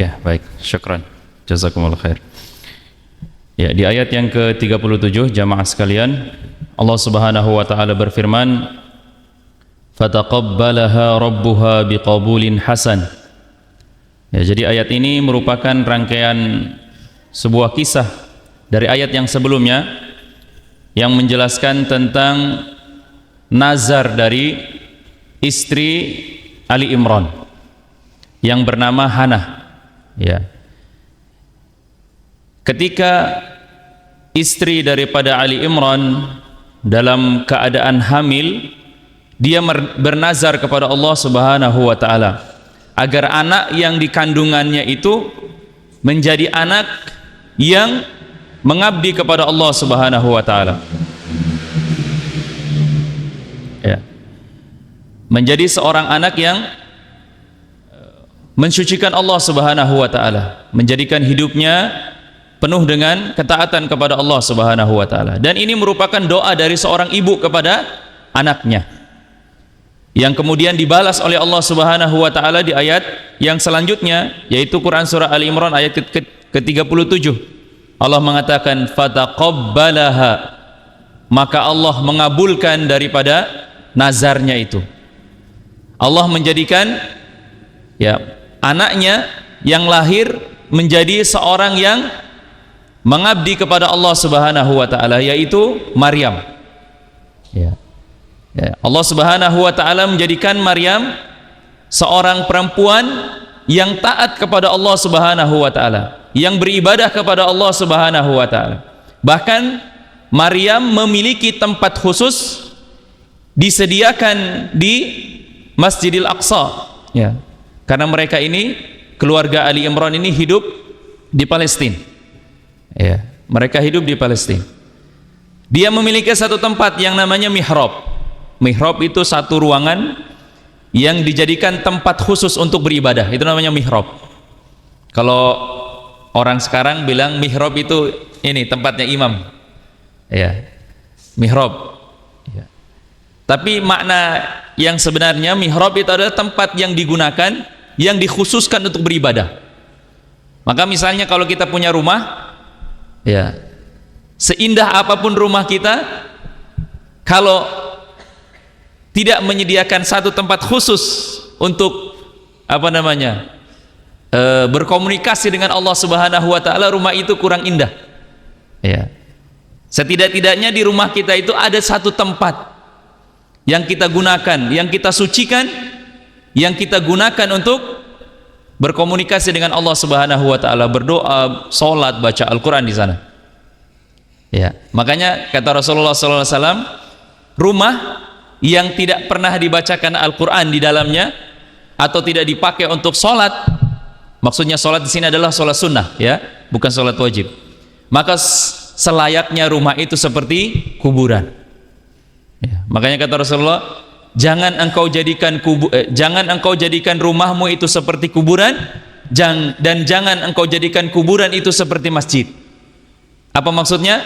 Ya, baik. Syukran. Jazakumullah khair. Ya, di ayat yang ke-37 jamaah sekalian, Allah Subhanahu wa taala berfirman, "Fataqabbalaha rabbuha biqabulin hasan." Ya, jadi ayat ini merupakan rangkaian sebuah kisah dari ayat yang sebelumnya yang menjelaskan tentang nazar dari istri Ali Imran yang bernama Hannah. Ya. Ketika istri daripada Ali Imran dalam keadaan hamil, dia bernazar kepada Allah Subhanahu wa taala agar anak yang dikandungannya itu menjadi anak yang mengabdi kepada Allah Subhanahu wa taala. Ya. Menjadi seorang anak yang mensucikan Allah Subhanahu wa taala, menjadikan hidupnya penuh dengan ketaatan kepada Allah Subhanahu wa taala. Dan ini merupakan doa dari seorang ibu kepada anaknya, yang kemudian dibalas oleh Allah Subhanahu wa taala di ayat yang selanjutnya, yaitu Quran surah Ali Imran ayat ke-37. Allah mengatakan fataqabbalaha, maka Allah mengabulkan daripada nazarnya itu. Allah menjadikan anaknya yang lahir menjadi seorang yang mengabdi kepada Allah Subhanahu wa taala, yaitu Maryam. Allah Subhanahu wa taala menjadikan Maryam seorang perempuan yang taat kepada Allah Subhanahu wa taala, yang beribadah kepada Allah Subhanahu wa taala. Bahkan Maryam memiliki tempat khusus disediakan di Masjidil Aqsa, karena mereka ini, keluarga Ali Imran ini hidup di Palestina. Mereka hidup di Palestina. Dia memiliki satu tempat yang namanya mihrab. Mihrab itu satu ruangan yang dijadikan tempat khusus untuk beribadah. Itu namanya mihrab. Kalau orang sekarang bilang mihrab itu ini tempatnya imam. Mihrab. Tapi makna yang sebenarnya mihrab itu adalah tempat yang digunakan, yang dikhususkan untuk beribadah. Maka misalnya kalau kita punya rumah, seindah apapun rumah kita, kalau tidak menyediakan satu tempat khusus untuk berkomunikasi dengan Allah Subhanahu wa taala, rumah itu kurang indah. Setidak-tidaknya di rumah kita itu ada satu tempat yang kita gunakan, yang kita sucikan, yang kita gunakan untuk berkomunikasi dengan Allah Subhanahu wa taala, berdoa, salat, baca Al-Qur'an di sana. Makanya kata Rasulullah sallallahu alaihi wasallam, rumah yang tidak pernah dibacakan Al-Qur'an di dalamnya atau tidak dipakai untuk salat, maksudnya salat di sini adalah salat sunnah, bukan salat wajib, maka selayaknya rumah itu seperti kuburan. Makanya kata Rasulullah, jangan engkau jadikan rumahmu itu seperti kuburan, dan jangan engkau jadikan kuburan itu seperti masjid. Apa maksudnya?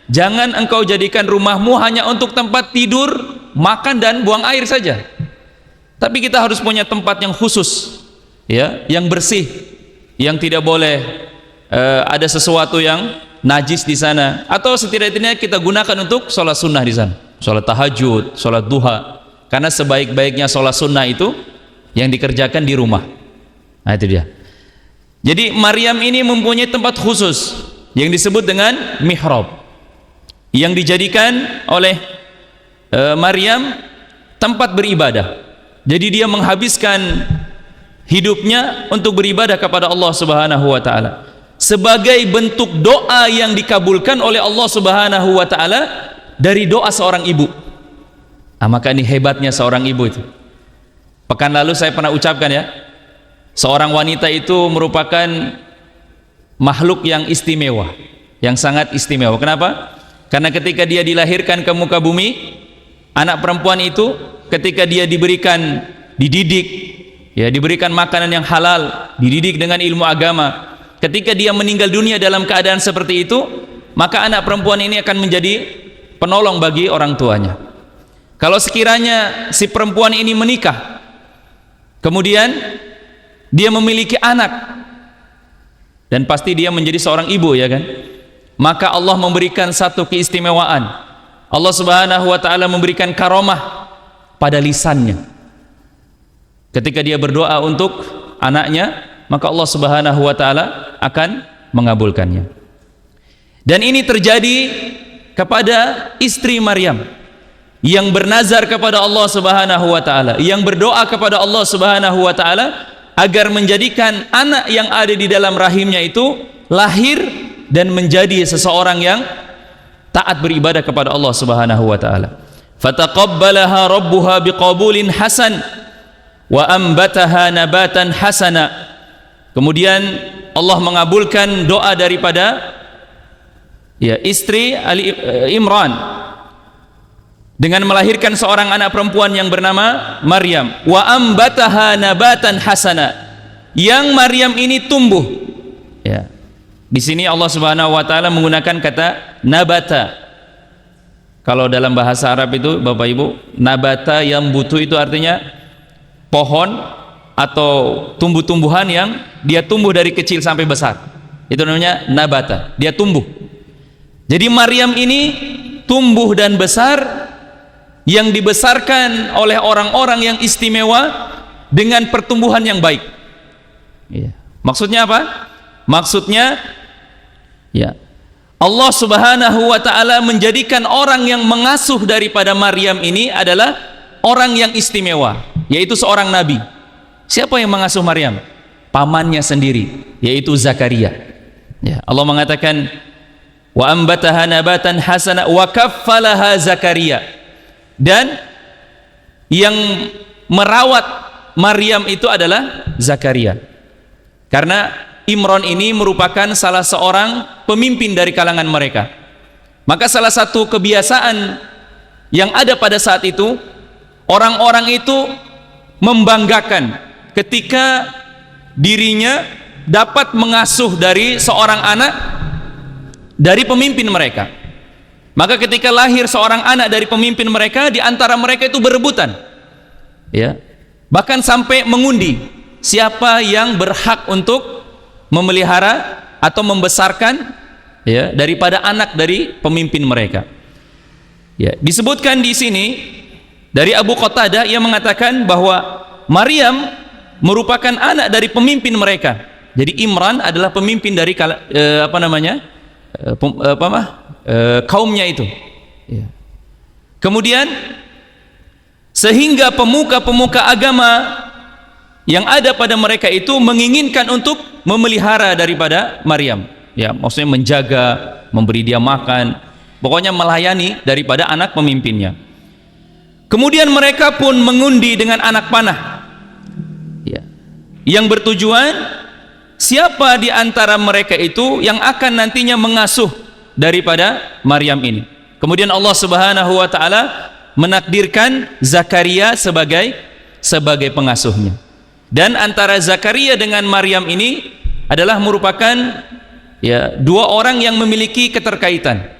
Jangan engkau jadikan rumahmu hanya untuk tempat tidur, makan dan buang air saja. Tapi kita harus punya tempat yang khusus, yang bersih, yang tidak boleh ada sesuatu yang najis di sana, atau setidaknya kita gunakan untuk sholat sunnah di sana, sholat tahajud, sholat duha. Karena sebaik-baiknya sholat sunnah itu yang dikerjakan di rumah. Nah, itu dia. Jadi Maryam ini mempunyai tempat khusus yang disebut dengan mihrab, yang dijadikan oleh Maryam tempat beribadah. Jadi dia menghabiskan hidupnya untuk beribadah kepada Allah Subhanahu wa taala, sebagai bentuk doa yang dikabulkan oleh Allah Subhanahu wa taala dari doa seorang ibu. Maka ini hebatnya seorang ibu itu. Pekan lalu saya pernah ucapkan, seorang wanita itu merupakan makhluk yang istimewa, yang sangat istimewa. Kenapa? Karena ketika dia dilahirkan ke muka bumi, anak perempuan itu ketika dia dididik, diberikan makanan yang halal, dididik dengan ilmu agama, ketika dia meninggal dunia dalam keadaan seperti itu, maka anak perempuan ini akan menjadi penolong bagi orang tuanya. Kalau sekiranya si perempuan ini menikah, kemudian dia memiliki anak, dan pasti dia menjadi seorang ibu, ya kan? Maka Allah memberikan satu keistimewaan. Allah Subhanahu wa taala memberikan karomah pada lisannya. Ketika dia berdoa untuk anaknya, maka Allah Subhanahu wa taala akan mengabulkannya. Dan ini terjadi kepada istri Maryam yang bernazar kepada Allah Subhanahu wa taala, yang berdoa kepada Allah Subhanahu wa taala agar menjadikan anak yang ada di dalam rahimnya itu lahir dan menjadi seseorang yang taat beribadah kepada Allah Subhanahu wa taala. Fataqabbalaha rabbuha biqabulin hasan wa ambataha nabatan hasana. Kemudian Allah mengabulkan doa daripada istri Ali Imran dengan melahirkan seorang anak perempuan yang bernama Maryam. Wa ambataha nabatan hasana, yang Maryam ini tumbuh. Ya. Di sini Allah Subhanahu wa taala menggunakan kata nabata. Kalau dalam bahasa Arab itu, Bapak Ibu, nabata yang butuh itu artinya pohon atau tumbuh-tumbuhan yang dia tumbuh dari kecil sampai besar. Itu namanya nabata. Dia tumbuh. Jadi Maryam ini tumbuh dan besar, yang dibesarkan oleh orang-orang yang istimewa dengan pertumbuhan yang baik. Maksudnya apa? Maksudnya Allah Subhanahu wa taala menjadikan orang yang mengasuh daripada Maryam ini adalah orang yang istimewa, yaitu seorang nabi. Siapa yang mengasuh Maryam? Pamannya sendiri, yaitu Zakaria. Allah mengatakan wa ambataha nabatan hasana wa kaffalaha Zakaria. Dan yang merawat Maryam itu adalah Zakaria. Karena Imran ini merupakan salah seorang pemimpin dari kalangan mereka. Maka salah satu kebiasaan yang ada pada saat itu, orang-orang itu membanggakan ketika dirinya dapat mengasuh dari seorang anak dari pemimpin mereka. Maka ketika lahir seorang anak dari pemimpin mereka, di antara mereka itu berebutan, bahkan sampai mengundi siapa yang berhak untuk memelihara atau membesarkan daripada anak dari pemimpin mereka. Disebutkan di sini dari Abu Qatadah, ia mengatakan bahwa Maryam merupakan anak dari pemimpin mereka. Jadi Imran adalah pemimpin dari kaumnya itu. Kemudian sehingga pemuka-pemuka agama yang ada pada mereka itu menginginkan untuk memelihara daripada Maryam. Maksudnya menjaga, memberi dia makan, pokoknya melayani daripada anak pemimpinnya. Kemudian mereka pun mengundi dengan anak panah, yang bertujuan siapa di antara mereka itu yang akan nantinya mengasuh daripada Maryam ini. Kemudian Allah Subhanahu wa taala menakdirkan Zakaria sebagai pengasuhnya. Dan antara Zakaria dengan Maryam ini adalah merupakan dua orang yang memiliki keterkaitan.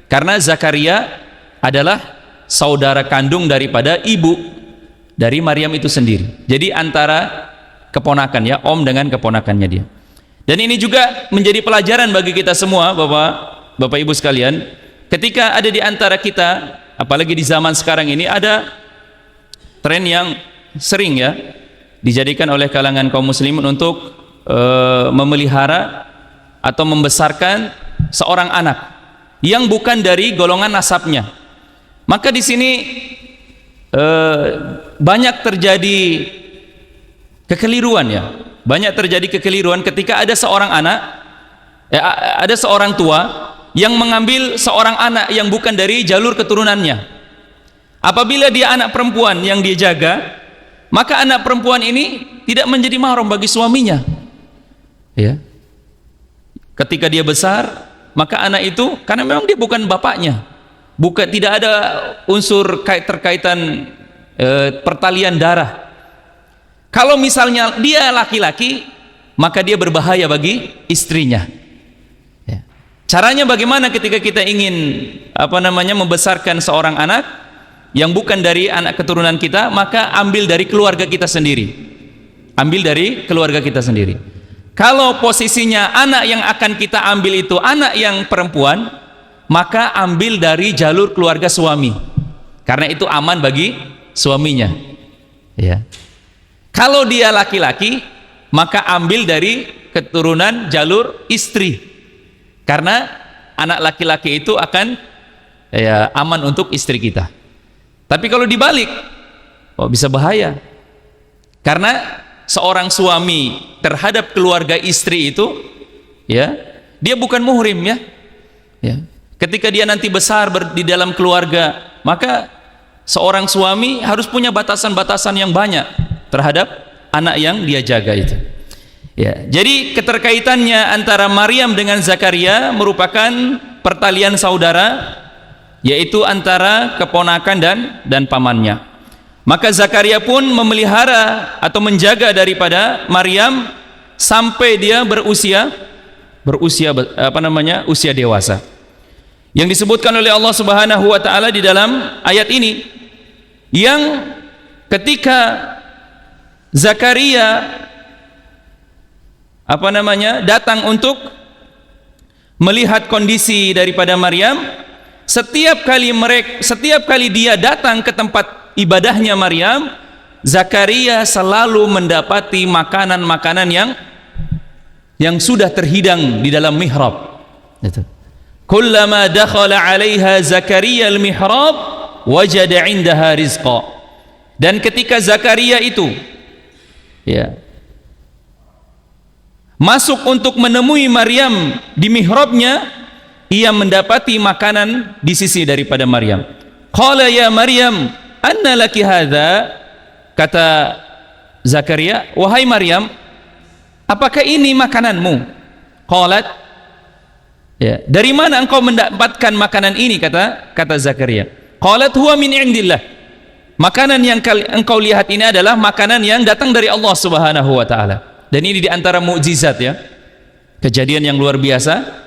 Karena Zakaria adalah saudara kandung daripada ibu dari Maryam itu sendiri. Jadi antara keponakan, om dengan keponakannya dia. Dan ini juga menjadi pelajaran bagi kita semua, Bapak Ibu sekalian, ketika ada di antara kita, apalagi di zaman sekarang ini, ada tren yang sering dijadikan oleh kalangan kaum muslimin untuk memelihara atau membesarkan seorang anak yang bukan dari golongan nasabnya. Maka di sini banyak terjadi kekeliruan, banyak terjadi kekeliruan ketika ada seorang anak, ada seorang tua yang mengambil seorang anak yang bukan dari jalur keturunannya. Apabila dia anak perempuan yang dia jaga, maka anak perempuan ini tidak menjadi mahram bagi suaminya. Ketika dia besar, maka anak itu, karena memang dia bukan bapaknya, tidak ada unsur terkaitan pertalian darah. Kalau misalnya dia laki-laki, maka dia berbahaya bagi istrinya. Caranya bagaimana ketika kita ingin membesarkan seorang anak yang bukan dari anak keturunan kita? Maka ambil dari keluarga kita sendiri. Kalau posisinya anak yang akan kita ambil itu anak yang perempuan, maka ambil dari jalur keluarga suami, karena itu aman bagi suaminya, ya. Kalau dia laki-laki, maka ambil dari keturunan jalur istri, karena anak laki-laki itu akan, ya, aman untuk istri kita. Tapi kalau dibalik, oh, bisa bahaya, karena seorang suami terhadap keluarga istri itu, ya, dia bukan muhrim, ya, ya. Ketika dia nanti besar di dalam keluarga, maka seorang suami harus punya batasan-batasan yang banyak terhadap anak yang dia jaga itu, ya. Jadi keterkaitannya antara Maryam dengan Zakaria merupakan pertalian saudara, yaitu antara keponakan dan pamannya. Maka Zakaria pun memelihara atau menjaga daripada Maryam sampai dia berusia usia dewasa. Yang disebutkan oleh Allah Subhanahu wa taala di dalam ayat ini, yang ketika Zakaria datang untuk melihat kondisi daripada Maryam, setiap kali dia datang ke tempat ibadahnya Maryam, Zakaria selalu mendapati makanan-makanan yang sudah terhidang di dalam mihrab. Itu. Kullama dakhala 'alaiha Zakaria al-mihrab wajada 'indaha rizqa. Dan ketika Zakaria itu, ya, masuk untuk menemui Maryam di mihrabnya, ia mendapati makanan di sisi daripada Maryam. Qala ya Maryam, anna laki hadza? Kata Zakaria, wahai Maryam, apakah ini makananmu? Qalat, ya, dari mana engkau mendapatkan makanan ini? Kata Zakaria. Qalat huwa min indillah. Makanan yang engkau lihat ini adalah makanan yang datang dari Allah Subhanahu wa taala. Dan ini diantara mukjizat, ya, kejadian yang luar biasa,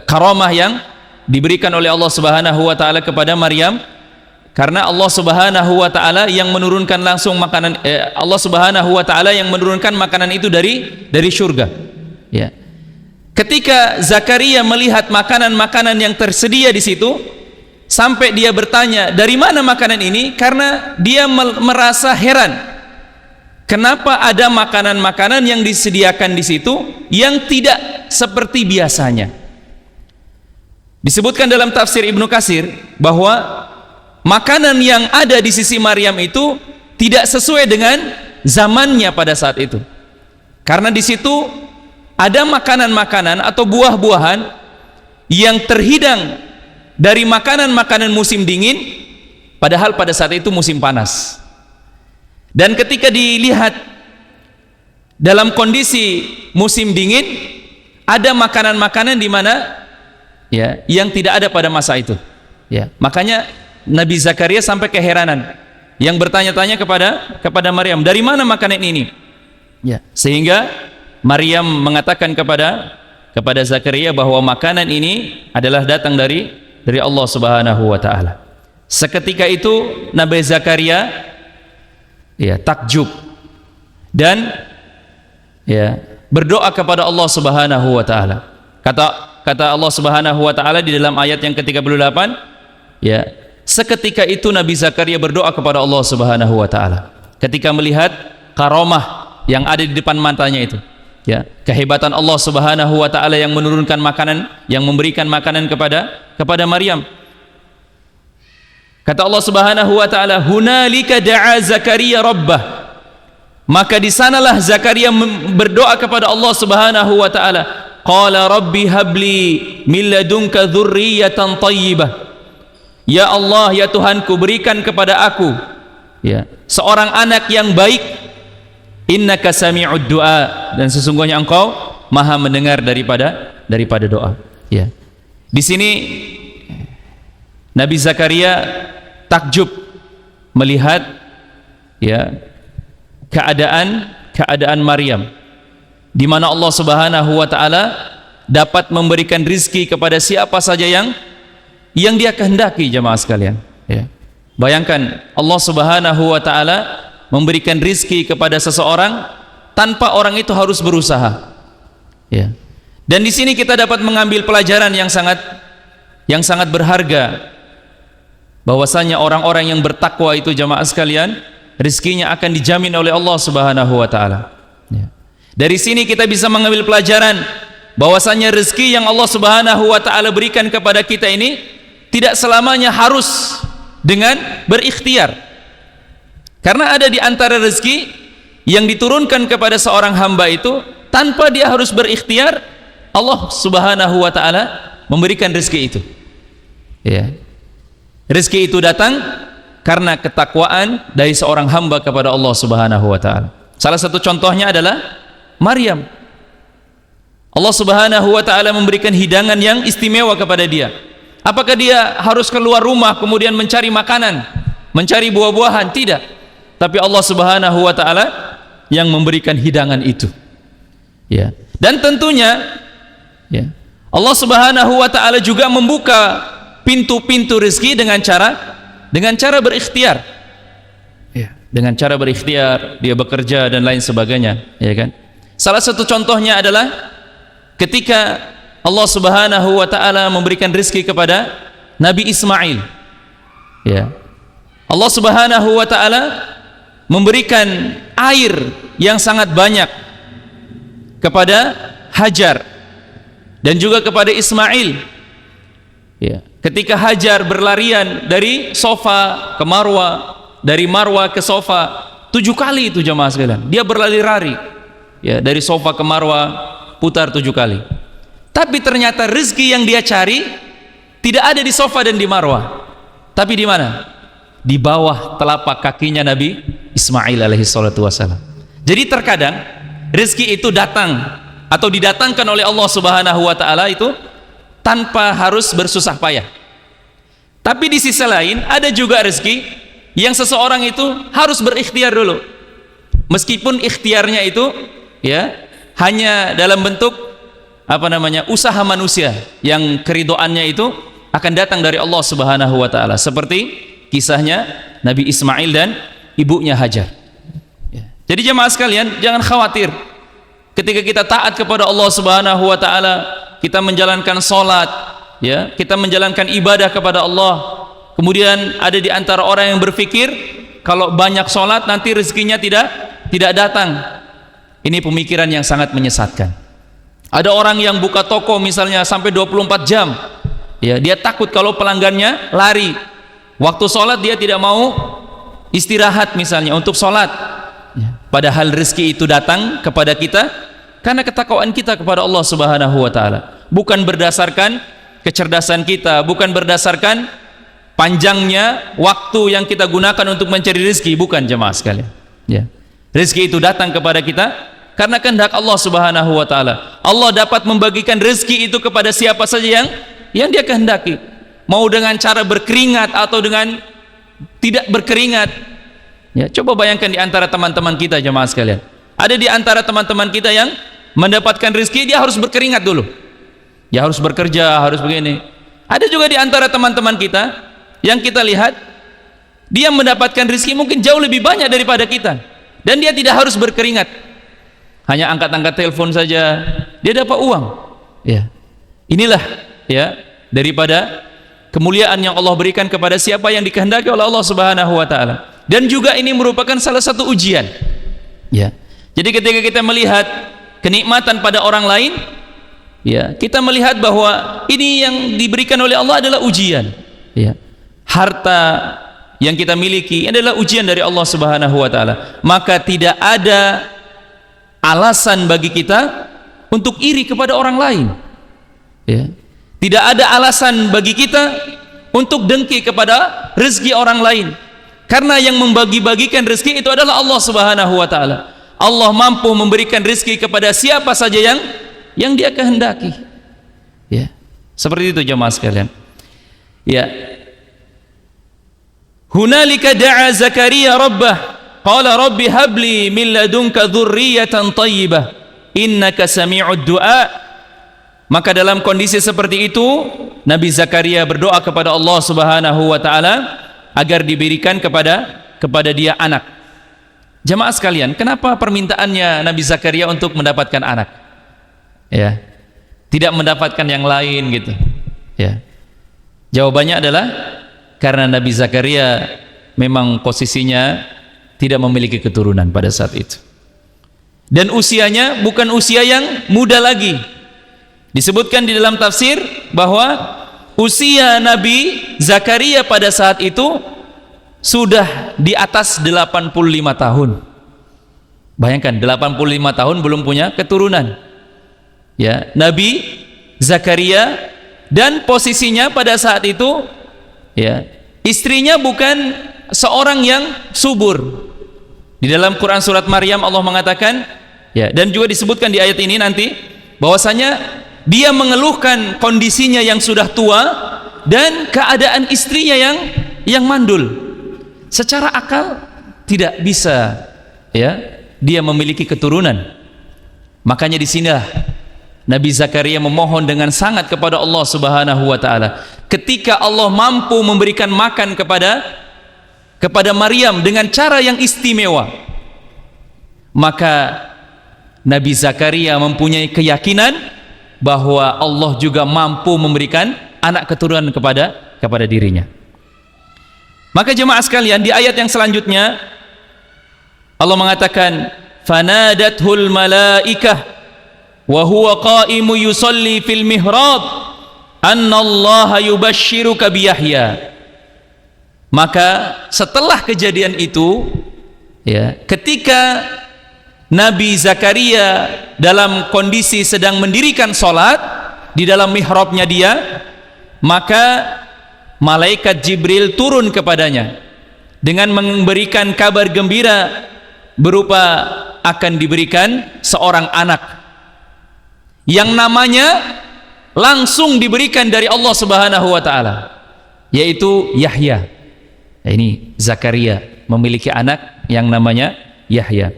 karamah yang diberikan oleh Allah Subhanahu wa taala kepada Maryam, karena Allah Subhanahu wa taala yang menurunkan langsung makanan, Allah Subhanahu wa taala yang menurunkan makanan itu dari surga, ya. Ketika Zakaria melihat makanan-makanan yang tersedia di situ, sampai dia bertanya, dari mana makanan ini? Karena dia merasa heran, kenapa ada makanan-makanan yang disediakan di situ yang tidak seperti biasanya. Disebutkan dalam tafsir Ibnu Katsir bahwa makanan yang ada di sisi Maryam itu tidak sesuai dengan zamannya pada saat itu, karena di situ ada makanan-makanan atau buah-buahan yang terhidang dari makanan-makanan musim dingin, padahal pada saat itu musim panas. Dan ketika dilihat dalam kondisi musim dingin, ada makanan-makanan di mana, ya, yang tidak ada pada masa itu, ya. Makanya Nabi Zakaria sampai keheranan, yang bertanya-tanya kepada Maryam, dari mana makanan ini? Ya. Sehingga Maryam mengatakan kepada Zakaria bahwa makanan ini adalah datang dari Allah Subhanahu wa taala. Seketika itu Nabi Zakaria, ya, takjub dan, ya, berdoa kepada Allah Subhanahu wa taala. Kata Allah Subhanahu wa taala di dalam ayat yang ke-38, ya, seketika itu Nabi Zakaria berdoa kepada Allah Subhanahu wa taala ketika melihat karamah yang ada di depan matanya itu, ya, kehebatan Allah Subhanahu wa taala yang menurunkan makanan, yang memberikan makanan kepada Maryam. Kata Allah Subhanahu wa taala, hunalika da'a Zakaria rabbah. Maka di sanalah Zakaria berdoa kepada Allah Subhanahu wa taala, qala rabbi habli min ladunka dzurriyyatan thayyibah. Ya Allah, ya Tuhanku, berikan kepada aku, ya, seorang anak yang baik. Innaka sami'ud du'a, dan sesungguhnya engkau maha mendengar daripada doa, ya. Di sini Nabi Zakaria takjub melihat, ya, keadaan Maryam, di mana Allah Subhanahu wa taala dapat memberikan rizki kepada siapa saja yang dia kehendaki, jemaah sekalian, ya. Bayangkan Allah Subhanahu wa taala memberikan rizki kepada seseorang tanpa orang itu harus berusaha. Ya. Dan di sini kita dapat mengambil pelajaran yang sangat berharga, bahwasanya orang-orang yang bertakwa itu jamaah sekalian, rezekinya akan dijamin oleh Allah Subhanahu wa taala. Ya. Dari sini kita bisa mengambil pelajaran bahwasanya rezeki yang Allah Subhanahu wa taala berikan kepada kita ini tidak selamanya harus dengan berikhtiar. Karena ada di antara rezeki yang diturunkan kepada seorang hamba itu tanpa dia harus berikhtiar, Allah Subhanahu wa taala memberikan rezeki itu. Ya. Rezeki itu datang karena ketakwaan dari seorang hamba kepada Allah Subhanahu wa taala. Salah satu contohnya adalah Maryam. Allah Subhanahu wa taala memberikan hidangan yang istimewa kepada dia. Apakah dia harus keluar rumah kemudian mencari makanan, mencari buah-buahan? Tidak. Tapi Allah Subhanahu wa taala yang memberikan hidangan itu. Ya. Dan tentunya ya, Allah Subhanahu wa taala juga membuka pintu-pintu rezeki dengan cara berikhtiar. Ya, dengan cara berikhtiar, dia bekerja dan lain sebagainya, ya kan? Salah satu contohnya adalah ketika Allah Subhanahu wa taala memberikan rezeki kepada Nabi Ismail. Ya. Allah Subhanahu wa taala memberikan air yang sangat banyak kepada Hajar dan juga kepada Ismail. Ya. Ketika Hajar berlarian dari Sofa ke Marwa, dari Marwa ke Sofa, 7 kali itu jamaah sekalian. Dia berlari-lari. Ya, dari Sofa ke Marwa putar 7 kali. Tapi ternyata rezeki yang dia cari tidak ada di Sofa dan di Marwa. Tapi di mana? Di bawah telapak kakinya Nabi Ismail alaihi salatu wassalam. Jadi terkadang rezeki itu datang atau didatangkan oleh Allah Subhanahu wa taala itu tanpa harus bersusah payah. Tapi di sisi lain ada juga rezeki yang seseorang itu harus berikhtiar dulu. Meskipun ikhtiarnya itu ya hanya dalam bentuk usaha manusia yang keridhoannya itu akan datang dari Allah Subhanahu wa taala, seperti kisahnya Nabi Ismail dan ibunya Hajar. Ya. Jadi jemaah sekalian, jangan khawatir ketika kita taat kepada Allah Subhanahu wa taala, kita menjalankan salat, ya, kita menjalankan ibadah kepada Allah. Kemudian ada di antara orang yang berpikir kalau banyak salat nanti rezekinya tidak datang. Ini pemikiran yang sangat menyesatkan. Ada orang yang buka toko misalnya sampai 24 jam. Ya, dia takut kalau pelanggannya lari. Waktu salat dia tidak mau istirahat misalnya untuk salat. Ya. Padahal rezeki itu datang kepada kita karena ketakwaan kita kepada Allah Subhanahu wa taala, bukan berdasarkan kecerdasan kita, bukan berdasarkan panjangnya waktu yang kita gunakan untuk mencari rezeki, bukan jemaah sekalian. Ya. Rezeki itu datang kepada kita karena kehendak Allah Subhanahu wa taala. Allah dapat membagikan rezeki itu kepada siapa saja yang dia kehendaki. Mau dengan cara berkeringat atau dengan tidak berkeringat. Ya, coba bayangkan di antara teman-teman kita jemaah sekalian. Ada di antara teman-teman kita yang mendapatkan rezeki dia harus berkeringat dulu. Ya harus bekerja, harus begini. Ada juga di antara teman-teman kita yang kita lihat dia mendapatkan rezeki mungkin jauh lebih banyak daripada kita dan dia tidak harus berkeringat. Hanya angkat-angkat telepon saja dia dapat uang. Ya. Inilah ya daripada kemuliaan yang Allah berikan kepada siapa yang dikehendaki oleh Allah Subhanahu wa taala. Dan juga ini merupakan salah satu ujian. Ya. Jadi ketika kita melihat kenikmatan pada orang lain, ya, kita melihat bahwa ini yang diberikan oleh Allah adalah ujian. Ya. Harta yang kita miliki adalah ujian dari Allah Subhanahu wa taala. Maka tidak ada alasan bagi kita untuk iri kepada orang lain. Ya. Tidak ada alasan bagi kita untuk dengki kepada rezeki orang lain. Karena yang membagi-bagikan rezeki itu adalah Allah Subhanahu wa taala. Allah mampu memberikan rezeki kepada siapa saja yang dia kehendaki. Ya. Seperti itu jemaah sekalian. Ya. Hunalika da'a Zakaria rabbah qala rabbi habli min ladunka dzurriyyatan thayyibah innaka sami'ud du'a. Maka dalam kondisi seperti itu Nabi Zakaria berdoa kepada Allah Subhanahu wa taala agar diberikan kepada dia anak. Jamaah sekalian, kenapa permintaannya Nabi Zakaria untuk mendapatkan anak? Ya, tidak mendapatkan yang lain gitu. Ya, jawabannya adalah karena Nabi Zakaria memang posisinya tidak memiliki keturunan pada saat itu. Dan usianya bukan usia yang muda lagi. Disebutkan di dalam tafsir bahwa usia Nabi Zakaria pada saat itu sudah di atas 85 tahun. Bayangkan 85 tahun belum punya keturunan. Ya, Nabi Zakaria, dan posisinya pada saat itu ya, istrinya bukan seorang yang subur. Di dalam Quran surat Maryam Allah mengatakan ya, dan juga disebutkan di ayat ini nanti bahwasanya dia mengeluhkan kondisinya yang sudah tua dan keadaan istrinya yang mandul. Secara akal tidak bisa ya dia memiliki keturunan. Makanya di sinilah Nabi Zakaria memohon dengan sangat kepada Allah Subhanahu wa taala. Ketika Allah mampu memberikan makan kepada Maryam dengan cara yang istimewa, maka Nabi Zakaria mempunyai keyakinan bahwa Allah juga mampu memberikan anak keturunan kepada dirinya. Maka jemaah sekalian, di ayat yang selanjutnya Allah mengatakan fanadathul malaikah wa huwa qa'imu yusalli fil mihrab annallaha yubashshiruka bi Yahya. Maka setelah kejadian itu ya, ketika Nabi Zakaria dalam kondisi sedang mendirikan salat di dalam mihrabnya dia, maka malaikat Jibril turun kepadanya dengan memberikan kabar gembira berupa akan diberikan seorang anak yang namanya langsung diberikan dari Allah Subhanahu wa taala, yaitu Yahya. Ini Zakaria memiliki anak yang namanya Yahya,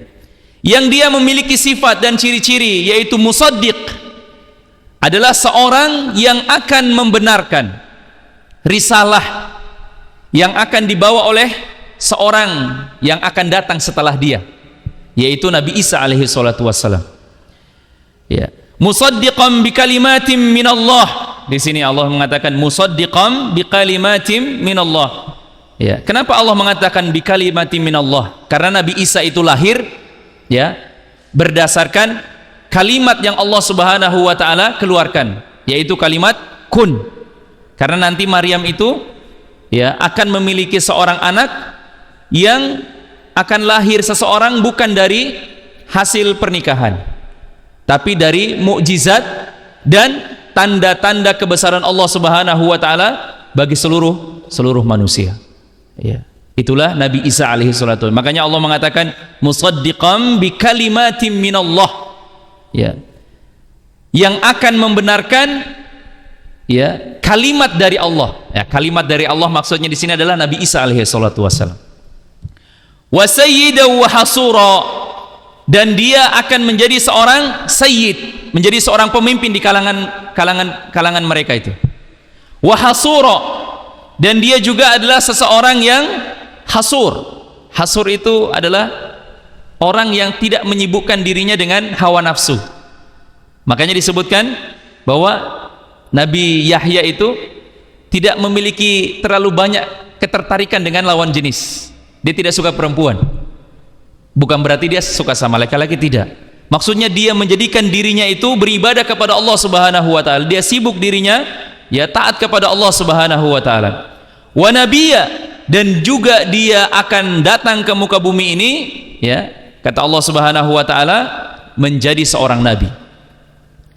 yang dia memiliki sifat dan ciri-ciri yaitu musaddiq, adalah seorang yang akan membenarkan risalah yang akan dibawa oleh seorang yang akan datang setelah dia, yaitu Nabi Isa alaihi salatu wassalam. Ya, musaddiqan bi kalimatin minallah. Di sini Allah mengatakan musaddiqan bi kalimatin minallah. Ya, kenapa Allah mengatakan bi kalimatin minallah? Karena Nabi Isa itu lahir ya berdasarkan kalimat yang Allah Subhanahu wa taala keluarkan, yaitu kalimat kun. Karena nanti Maryam itu ya akan memiliki seorang anak yang akan lahir seseorang bukan dari hasil pernikahan, tapi dari mukjizat dan tanda-tanda kebesaran Allah Subhanahu wa taala bagi seluruh manusia. Ya, itulah Nabi Isa alaihi salatu. Makanya Allah mengatakan musaddiqan bi kalimatin minallah. Ya. Yang akan membenarkan ya kalimat dari Allah. Ya, kalimat dari Allah maksudnya di sini adalah Nabi Isa alaihi salatu wasallam. Wa sayyidan wa hasura, dan dia akan menjadi seorang sayyid, menjadi seorang pemimpin di kalangan mereka itu. Wa hasura, dan dia juga adalah seseorang yang hasur. Hasur itu adalah orang yang tidak menyibukkan dirinya dengan hawa nafsu. Makanya disebutkan bahwa Nabi Yahya itu tidak memiliki terlalu banyak ketertarikan dengan lawan jenis. Dia tidak suka perempuan. Bukan berarti dia suka sama laki-laki, tidak. Maksudnya dia menjadikan dirinya itu beribadah kepada Allah Subhanahu wa taala. Dia sibuk dirinya ya taat kepada Allah Subhanahu wa taala. Wa nabiyya, dan juga dia akan datang ke muka bumi ini ya, kata Allah Subhanahu wa taala, menjadi seorang nabi.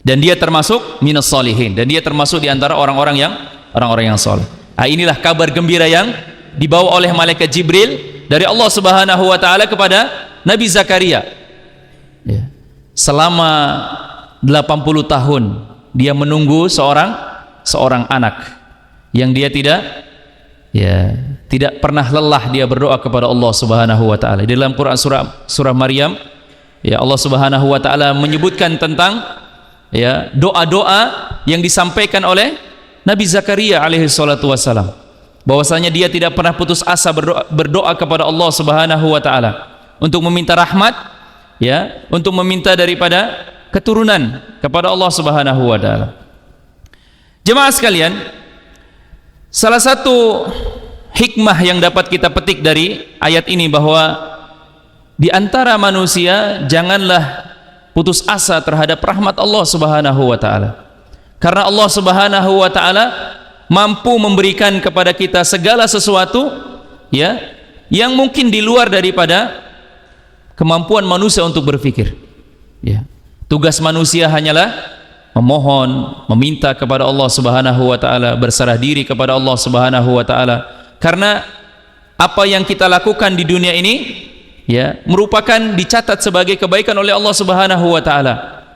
Dan dia termasuk minas sholihin, dan dia termasuk di antara orang-orang yang saleh. Nah, inilah kabar gembira yang dibawa oleh malaikat Jibril dari Allah Subhanahu wa taala kepada Nabi Zakaria. Ya. Selama 80 tahun dia menunggu seorang anak yang dia tidak pernah lelah dia berdoa kepada Allah Subhanahu wa taala. Di dalam Quran surah Maryam ya, Allah Subhanahu wa taala menyebutkan tentang ya doa-doa yang disampaikan oleh Nabi Zakaria alaihi salatu wassalam, bahwasanya dia tidak pernah putus asa berdoa kepada Allah Subhanahu wa taala. untuk meminta rahmat, ya, untuk meminta daripada keturunan kepada Allah Subhanahu wa taala. Jemaah sekalian, salah satu hikmah yang dapat kita petik dari ayat ini bahwa di antara manusia janganlah putus asa terhadap rahmat Allah Subhanahu wa taala. Karena Allah Subhanahu wa taala mampu memberikan kepada kita segala sesuatu, ya, yang mungkin di luar daripada kemampuan manusia untuk berpikir. Ya. Tugas manusia hanyalah memohon, meminta kepada Allah Subhanahu wa taala, berserah diri kepada Allah Subhanahu wa taala. Karena apa yang kita lakukan di dunia ini, ya, merupakan dicatat sebagai kebaikan oleh Allah Subhanahu wa taala.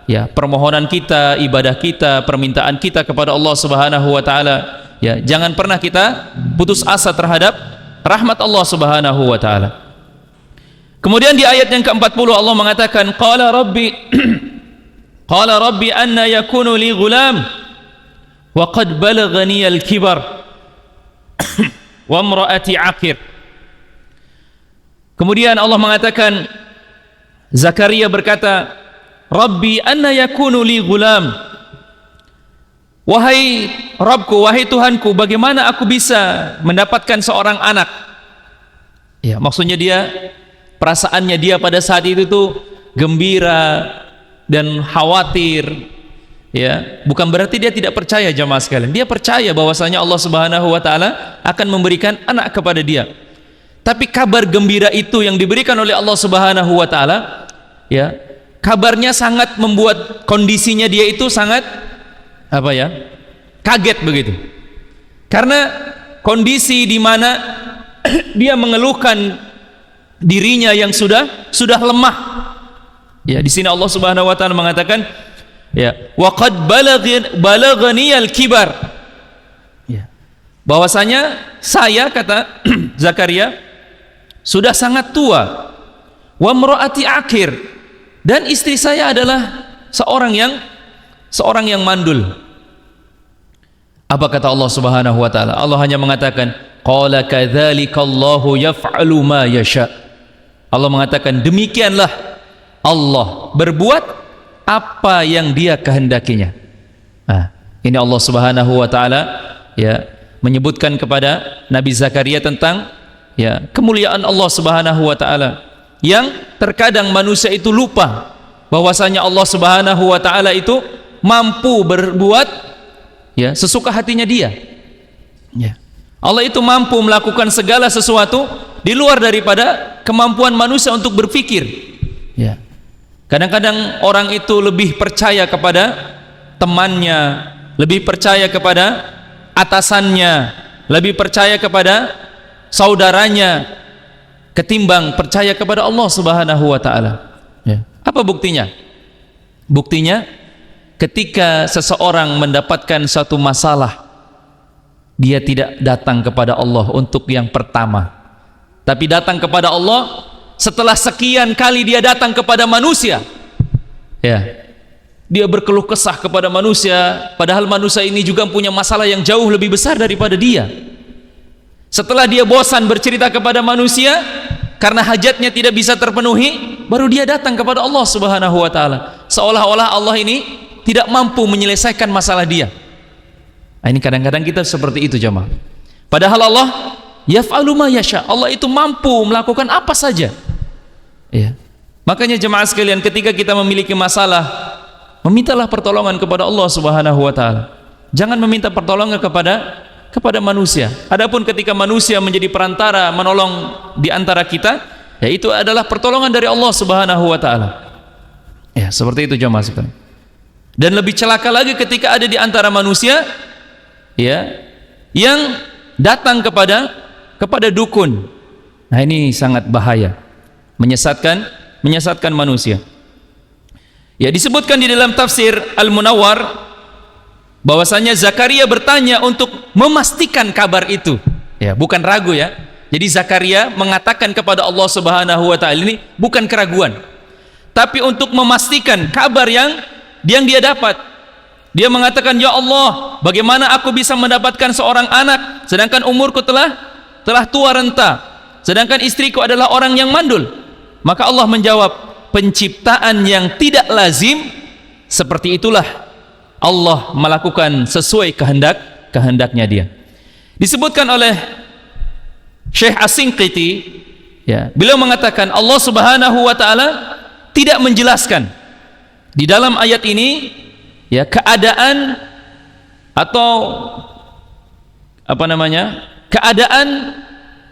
Ya, permohonan kita, ibadah kita, permintaan kita kepada Allah Subhanahu wa taala, ya, jangan pernah kita putus asa terhadap rahmat Allah Subhanahu wa taala. Kemudian di ayat yang ke-40 Allah mengatakan, qala rabbi anna yakunu li ghulam wa qad balaghani al-kibar wa imraati aqir. Kemudian Allah mengatakan, Zakaria berkata, Rabbi anna yakunu li ghulam, wahai Rabbku, wahai Tuhanku, bagaimana aku bisa mendapatkan seorang anak? Ya, maksudnya perasaannya dia pada saat itu tuh gembira dan khawatir. Ya, bukan berarti dia tidak percaya, jamaah sekalian. Dia percaya bahwasanya Allah Subhanahu wa taala akan memberikan anak kepada dia. Tapi kabar gembira itu yang diberikan oleh Allah Subhanahu wa taala, ya, kabarnya sangat membuat kondisinya dia itu sangat kaget begitu. Karena kondisi di mana dia mengeluhkan dirinya yang sudah lemah. Ya, di sini Allah Subhanahu wa taala mengatakan, ya, wa qad balaghani al-kibar. Ya. Bahwasanya saya, kata Zakaria, sudah sangat tua. Wa imraati aqir, dan istri saya adalah seorang yang mandul. Apa kata Allah Subhanahu wa taala? Allah hanya mengatakan, qala kadzalika Allahu yaf'alu ma yasha. Allah mengatakan, demikianlah Allah berbuat apa yang Dia kehendakinya. Nah, ini Allah Subhanahu wa taala, ya, menyebutkan kepada Nabi Zakaria tentang, ya, kemuliaan Allah Subhanahu wa taala, yang terkadang manusia itu lupa bahwasanya Allah Subhanahu wa taala itu mampu berbuat, ya, sesuka hatinya Dia. Ya. Allah itu mampu melakukan segala sesuatu di luar daripada kemampuan manusia untuk berpikir. Ya. Kadang-kadang orang itu lebih percaya kepada temannya, lebih percaya kepada atasannya, lebih percaya kepada saudaranya ketimbang percaya kepada Allah Subhanahu wa taala. Ya. Apa buktinya? Buktinya ketika seseorang mendapatkan satu masalah, dia tidak datang kepada Allah untuk yang pertama, tapi datang kepada Allah setelah sekian kali dia datang kepada manusia. Ya. Dia berkeluh kesah kepada manusia, padahal manusia ini juga punya masalah yang jauh lebih besar daripada dia. Setelah dia bosan bercerita kepada manusia karena hajatnya tidak bisa terpenuhi, baru dia datang kepada Allah Subhanahu wa taala. Seolah-olah Allah ini tidak mampu menyelesaikan masalah dia. Nah, ini kadang-kadang kita seperti itu, jemaah. Padahal Allah yaf'alu ma yasha. Allah itu mampu melakukan apa saja. Ya. Makanya jemaah sekalian, ketika kita memiliki masalah, memintalah pertolongan kepada Allah Subhanahu wa taala. Jangan meminta pertolongan kepada manusia. Adapun ketika manusia menjadi perantara menolong di antara kita, ya, itu adalah pertolongan dari Allah Subhanahu wa taala. Ya, seperti itu jemaah sekalian. Dan lebih celaka lagi ketika ada di antara manusia, ya, yang datang kepada dukun. Nah, ini sangat bahaya, menyesatkan manusia. Ya, disebutkan di dalam tafsir Al-Munawwar bahwasanya Zakaria bertanya untuk memastikan kabar itu. Ya, bukan ragu, ya. Jadi Zakaria mengatakan kepada Allah Subhanahu wa taala, ini bukan keraguan, tapi untuk memastikan kabar yang dia dapat. Dia mengatakan, ya Allah, bagaimana aku bisa mendapatkan seorang anak sedangkan umurku telah tua renta, sedangkan istriku adalah orang yang mandul. Maka Allah menjawab, penciptaan yang tidak lazim seperti itulah Allah melakukan sesuai kehendaknya Dia. Disebutkan oleh Syekh As-Sinqiti, ya, beliau mengatakan Allah Subhanahu wa taala tidak menjelaskan di dalam ayat ini, ya, keadaan atau keadaan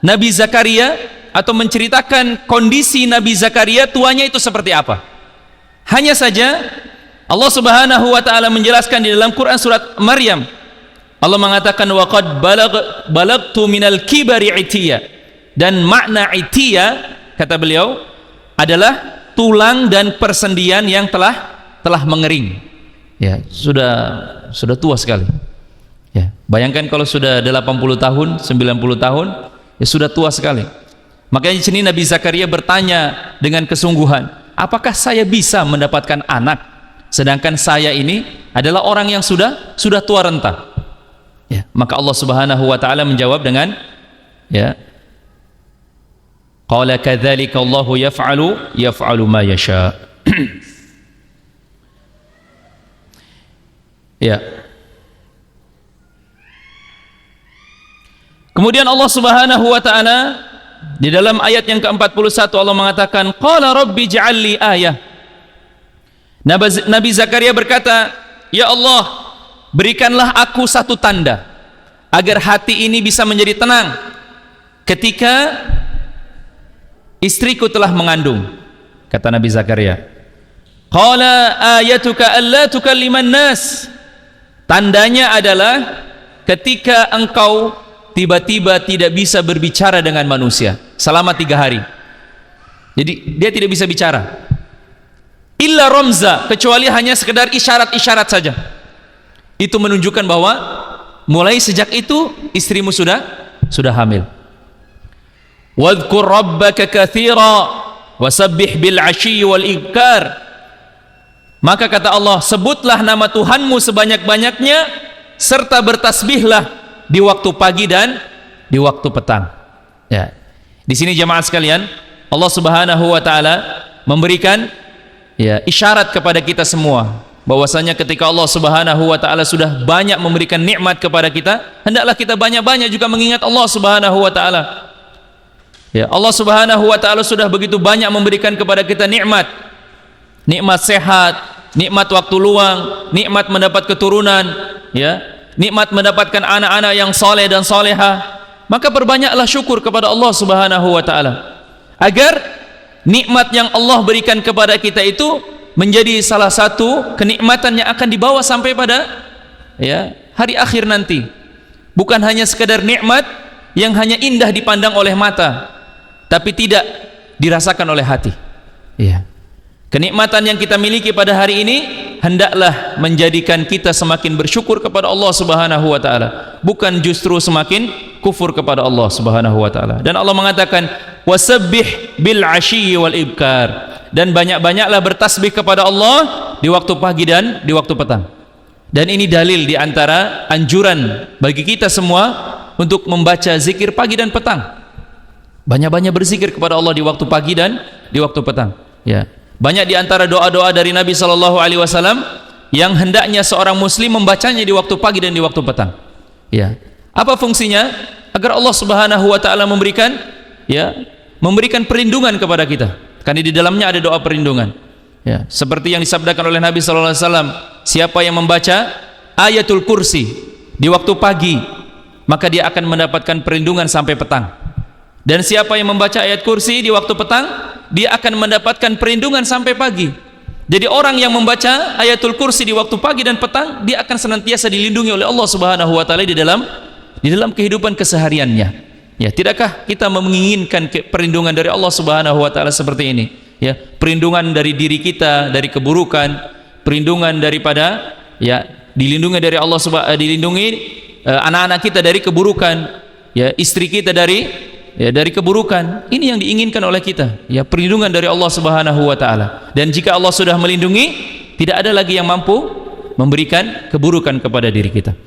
Nabi Zakaria, atau menceritakan kondisi Nabi Zakaria tuanya itu seperti apa. Hanya saja Allah Subhanahu wa taala menjelaskan di dalam Quran surat Maryam, Allah mengatakan wa qad balagtu minal kibari itiya, dan makna itiya kata beliau adalah tulang dan persendian yang telah mengering. Ya, sudah tua sekali. Ya, bayangkan kalau sudah 80 tahun, 90 tahun, ya sudah tua sekali. Makanya di sini Nabi Zakaria bertanya dengan kesungguhan, apakah saya bisa mendapatkan anak sedangkan saya ini adalah orang yang sudah tua renta? Ya, maka Allah Subhanahu wa taala menjawab dengan, ya, qala kadzalika Allahu yaf'alu ma yasha. Ya. Kemudian Allah Subhanahu wa taala di dalam ayat yang ke-41 Allah mengatakan qala rabbi ij'al li ayah. Nabi Zakaria berkata, ya Allah, berikanlah aku satu tanda agar hati ini bisa menjadi tenang ketika istriku telah mengandung. Kata Nabi Zakaria, qala ayatuka alla tukalliman nas. Tandanya adalah ketika engkau tiba-tiba tidak bisa berbicara dengan manusia selama 3 hari. Jadi dia tidak bisa bicara, illa ramza, kecuali hanya sekedar isyarat-isyarat saja. Itu menunjukkan bahwa mulai sejak itu istrimu sudah hamil. Wadhkur rabbaka katsira wasabbih bil 'ashyi wal ibkar. Maka kata Allah, sebutlah nama Tuhanmu sebanyak-banyaknya serta bertasbihlah di waktu pagi dan di waktu petang. Ya. Di sini jemaah sekalian, Allah Subhanahu wa taala memberikan, ya, isyarat kepada kita semua bahwasanya ketika Allah Subhanahu wa taala sudah banyak memberikan nikmat kepada kita, hendaklah kita banyak-banyak juga mengingat Allah Subhanahu wa taala. Ya, Allah Subhanahu wa taala sudah begitu banyak memberikan kepada kita nikmat sehat, nikmat waktu luang, nikmat mendapat keturunan, ya, nikmat mendapatkan anak-anak yang saleh dan salehah. Maka perbanyaklah syukur kepada Allah Subhanahu wa taala agar nikmat yang Allah berikan kepada kita itu menjadi salah satu kenikmatan yang akan dibawa sampai pada, ya, hari akhir nanti. Bukan hanya sekedar nikmat yang hanya indah dipandang oleh mata tapi tidak dirasakan oleh hati. Ya. Kenikmatan yang kita miliki pada hari ini hendaklah menjadikan kita semakin bersyukur kepada Allah Subhanahu wa taala, bukan justru semakin kufur kepada Allah Subhanahu wa taala. Dan Allah mengatakan wasabbih bil 'ashyi wal ibkar, dan banyak-banyaklah bertasbih kepada Allah di waktu pagi dan di waktu petang. Dan ini dalil di antara anjuran bagi kita semua untuk membaca zikir pagi dan petang. Banyak-banyak berzikir kepada Allah di waktu pagi dan di waktu petang. Ya. Banyak di antara doa-doa dari Nabi sallallahu alaihi wasallam yang hendaknya seorang muslim membacanya di waktu pagi dan di waktu petang. Ya. Apa fungsinya? Agar Allah Subhanahu wa taala memberikan, ya, memberikan perlindungan kepada kita. Karena di dalamnya ada doa perlindungan. Ya, seperti yang disabdakan oleh Nabi sallallahu alaihi wasallam, siapa yang membaca ayatul kursi di waktu pagi, maka dia akan mendapatkan perlindungan sampai petang. Dan siapa yang membaca ayat kursi di waktu petang, dia akan mendapatkan perlindungan sampai pagi. Jadi orang yang membaca ayatul kursi di waktu pagi dan petang, dia akan senantiasa dilindungi oleh Allah Subhanahu wa taala di dalam kehidupan kesehariannya. Ya, tidakkah kita menginginkan perlindungan dari Allah Subhanahu wa taala seperti ini? Ya, perlindungan dari diri kita dari keburukan, perlindungan daripada, ya, dilindungi dari Allah dilindungi anak-anak kita dari keburukan, ya, istri kita dari keburukan. Ini yang diinginkan oleh kita, ya, perlindungan dari Allah Subhanahu wa taala. Dan jika Allah sudah melindungi, tidak ada lagi yang mampu memberikan keburukan kepada diri kita.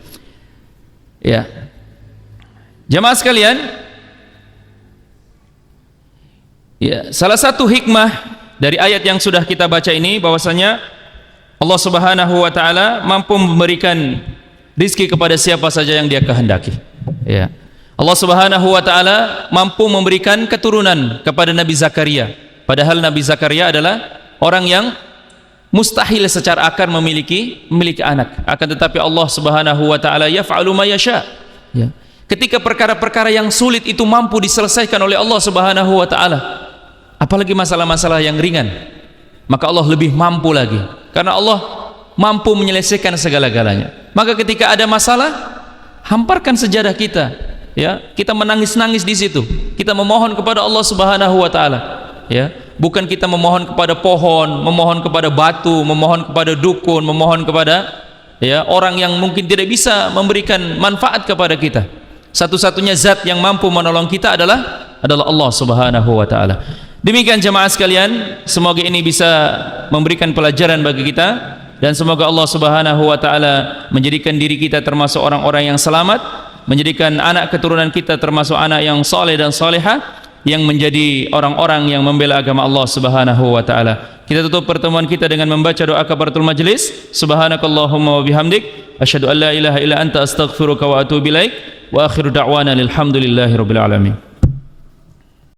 Ya. Jemaah sekalian, Ya, salah satu hikmah dari ayat yang sudah kita baca ini bahwasanya Allah Subhanahu wa taala mampu memberikan rizki kepada siapa saja yang Dia kehendaki. Ya. Allah Subhanahu wa taala mampu memberikan keturunan kepada Nabi Zakaria. Padahal Nabi Zakaria adalah orang yang mustahil secara akar memiliki anak. Akan tetapi Allah Subhanahu wa taala yaf'alu ma yasha. Ya. Ketika perkara-perkara yang sulit itu mampu diselesaikan oleh Allah Subhanahu wa taala, apalagi masalah-masalah yang ringan, maka Allah lebih mampu lagi. Karena Allah mampu menyelesaikan segala-galanya. Maka ketika ada masalah, hamparkan sejadah kita, ya, kita menangis-nangis di situ. Kita memohon kepada Allah Subhanahu wa taala, ya. Bukan kita memohon kepada pohon, memohon kepada batu, memohon kepada dukun, memohon kepada, ya, orang yang mungkin tidak bisa memberikan manfaat kepada kita. Satu-satunya zat yang mampu menolong kita adalah Allah Subhanahu wa taala. Demikian jemaah sekalian, semoga ini bisa memberikan pelajaran bagi kita, dan semoga Allah Subhanahu wa taala menjadikan diri kita termasuk orang-orang yang selamat, menjadikan anak keturunan kita termasuk anak yang saleh dan salehah, yang menjadi orang-orang yang membela agama Allah Subhanahu wa taala. Kita tutup pertemuan kita dengan membaca doa kafaratul majlis. Subhanakallahumma wa bihamdik, asyhadu an la ilaha illa anta astaghfiruka wa atubu ilaik, wa akhiru da'wana alhamdulillahi rabbil alamin.